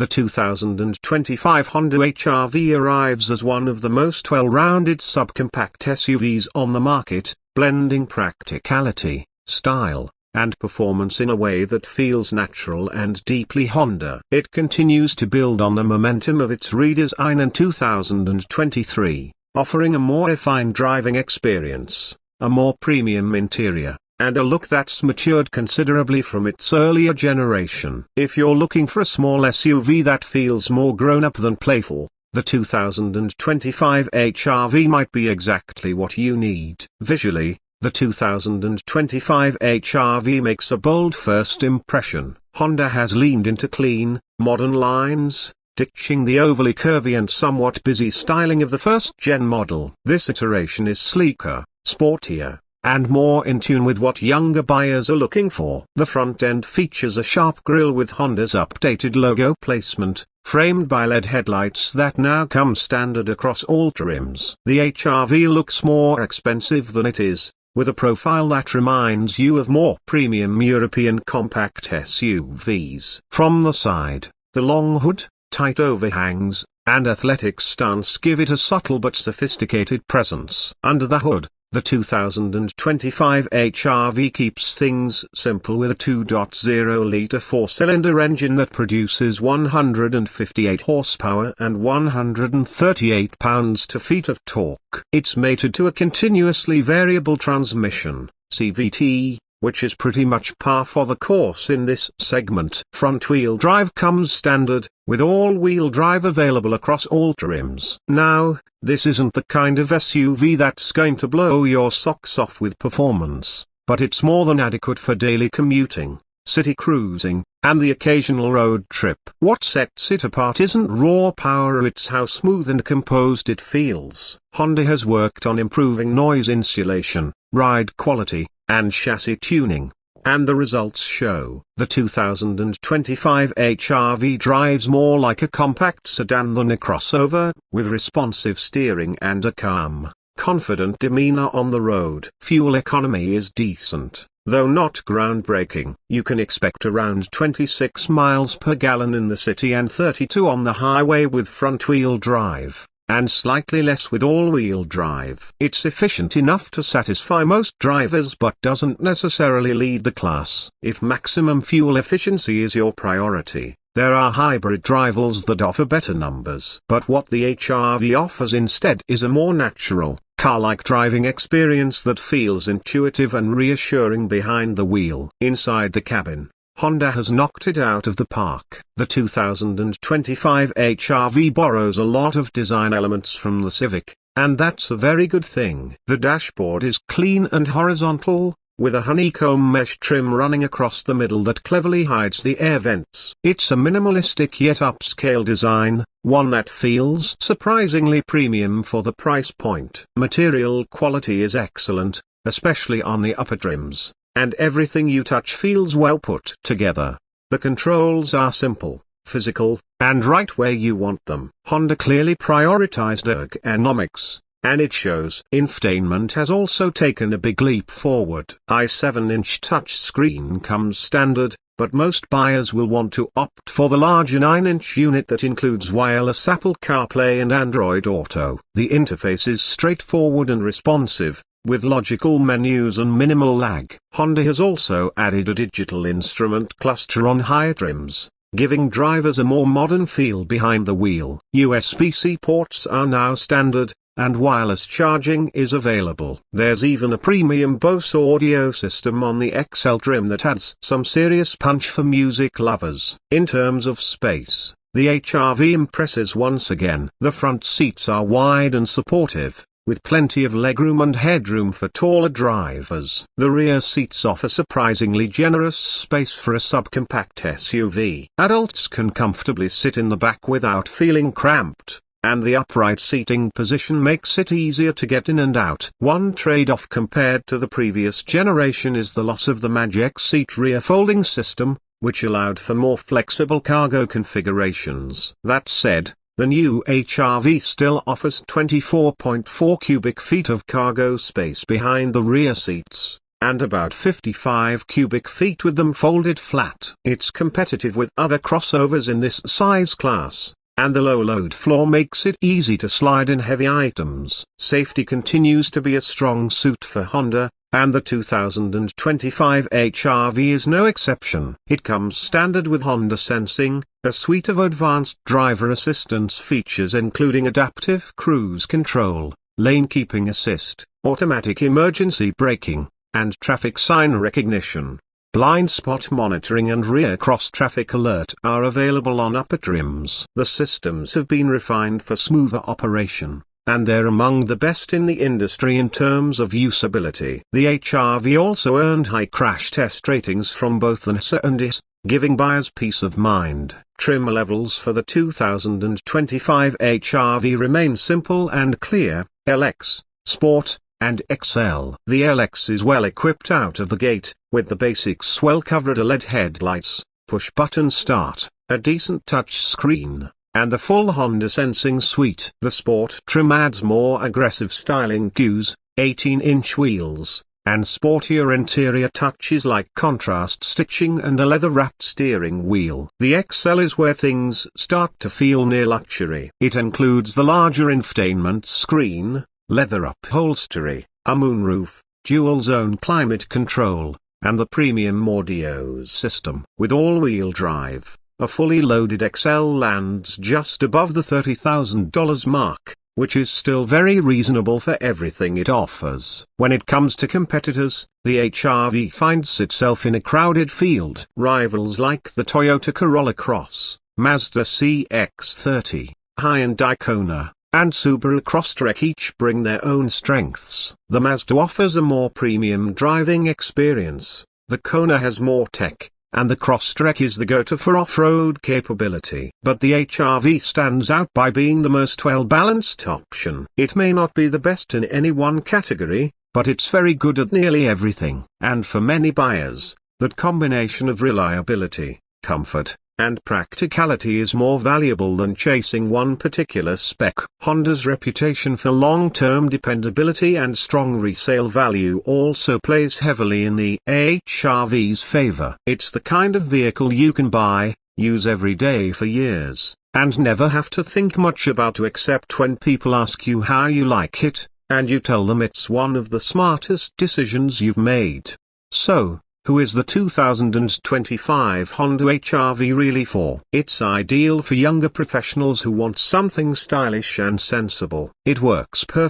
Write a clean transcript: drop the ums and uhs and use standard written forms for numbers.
The 2025 Honda HR-V arrives as one of the most well-rounded subcompact SUVs on the market, blending practicality, style, and performance in a way that feels natural and deeply Honda. It continues to build on the momentum of its redesign in 2023, offering a more refined driving experience, a more premium interior, and a look that's matured considerably from its earlier generation. If you're looking for a small SUV that feels more grown-up than playful, the 2025 HR-V might be exactly what you need. Visually, the 2025 HR-V makes a bold first impression. Honda has leaned into clean, modern lines, ditching the overly curvy and somewhat busy styling of the first-gen model. This iteration is sleeker, sportier, and more in tune with what younger buyers are looking for. The front end features a sharp grille with Honda's updated logo placement, framed by LED headlights that now come standard across all trims. The HR-V looks more expensive than it is, with a profile that reminds you of more premium European compact SUVs. From the side, the long hood, tight overhangs, and athletic stance give it a subtle but sophisticated presence. Under the hood, the 2025 HR-V keeps things simple with a 2.0-liter four-cylinder engine that produces 158 horsepower and 138 pounds-to-feet of torque. It's mated to a continuously variable transmission, CVT, which is pretty much par for the course in this segment. Front-wheel drive comes standard, with all-wheel drive available across all trims. Now, this isn't the kind of SUV that's going to blow your socks off with performance, but it's more than adequate for daily commuting, city cruising, and the occasional road trip. What sets it apart isn't raw power, it's how smooth and composed it feels. Honda has worked on improving noise insulation, ride quality, and chassis tuning, and the results show. The 2025 HR-V drives more like a compact sedan than a crossover, with responsive steering and a calm, confident demeanor on the road. Fuel economy is decent, though not groundbreaking. You can expect around 26 miles per gallon in the city and 32 on the highway with front-wheel drive, and slightly less with all-wheel drive. It's efficient enough to satisfy most drivers but doesn't necessarily lead the class. If maximum fuel efficiency is your priority, there are hybrid rivals that offer better numbers. But what the HR-V offers instead is a more natural, car-like driving experience that feels intuitive and reassuring behind the wheel. Inside the cabin, Honda has knocked it out of the park. The 2025 HR-V borrows a lot of design elements from the Civic, and that's a very good thing. The dashboard is clean and horizontal, with a honeycomb mesh trim running across the middle that cleverly hides the air vents. It's a minimalistic yet upscale design, one that feels surprisingly premium for the price point. Material quality is excellent, especially on the upper trims, and everything you touch feels well put together. The controls are simple, physical, and right where you want them. Honda clearly prioritized ergonomics, and it shows. Infotainment has also taken a big leap forward. A 7-inch touchscreen comes standard, but most buyers will want to opt for the larger 9-inch unit that includes wireless Apple CarPlay and Android Auto. The interface is straightforward and responsive, with logical menus and minimal lag. Honda has also added a digital instrument cluster on higher trims, giving drivers a more modern feel behind the wheel. USB-C ports are now standard, and wireless charging is available. There's even a premium Bose audio system on the XL trim that adds some serious punch for music lovers. In terms of space, the HR-V impresses once again. The front seats are wide and supportive, with plenty of legroom and headroom for taller drivers. The rear seats offer surprisingly generous space for a subcompact SUV. Adults can comfortably sit in the back without feeling cramped, and the upright seating position makes it easier to get in and out. One trade-off compared to the previous generation is the loss of the Magic Seat rear folding system, which allowed for more flexible cargo configurations. That said, the new HR-V still offers 24.4 cubic feet of cargo space behind the rear seats, and about 55 cubic feet with them folded flat. It's competitive with other crossovers in this size class, and the low load floor makes it easy to slide in heavy items. Safety continues to be a strong suit for Honda, and the 2025 HR-V is no exception. It comes standard with Honda Sensing, a suite of advanced driver assistance features including adaptive cruise control, lane keeping assist, automatic emergency braking, and traffic sign recognition. Blind spot monitoring and rear cross-traffic alert are available on upper trims. The systems have been refined for smoother operation, and they're among the best in the industry in terms of usability. The HR-V also earned high crash test ratings from both the NHTSA and IS, giving buyers peace of mind. Trim levels for the 2025 HR-V remain simple and clear: LX, Sport, and XL. The LX is well equipped out of the gate, with the basics well-covered LED headlights, push-button start, a decent touch screen, and the full Honda Sensing suite. The Sport trim adds more aggressive styling cues, 18-inch wheels, and sportier interior touches like contrast stitching and a leather-wrapped steering wheel. The XL is where things start to feel near luxury. It includes the larger infotainment screen, leather upholstery, a moonroof, dual-zone climate control, and the premium audio system. With all-wheel drive, a fully loaded XL lands just above the $30,000 mark, which is still very reasonable for everything it offers. When it comes to competitors, the HR-V finds itself in a crowded field. Rivals like the Toyota Corolla Cross, Mazda CX-30, Hyundai Kona, and Subaru Crosstrek each bring their own strengths. The Mazda offers a more premium driving experience, the Kona has more tech, and the Crosstrek is the go-to for off-road capability. But the HR-V stands out by being the most well-balanced option. It may not be the best in any one category, but it's very good at nearly everything. And for many buyers, that combination of reliability, comfort, and practicality is more valuable than chasing one particular spec. Honda's reputation for long-term dependability and strong resale value also plays heavily in the HR-V's favor. It's the kind of vehicle you can buy, use every day for years, and never have to think much about except when people ask you how you like it, and you tell them it's one of the smartest decisions you've made. So, who is the 2025 Honda HR-V really for? It's ideal for younger professionals who want something stylish and sensible. It works perfectly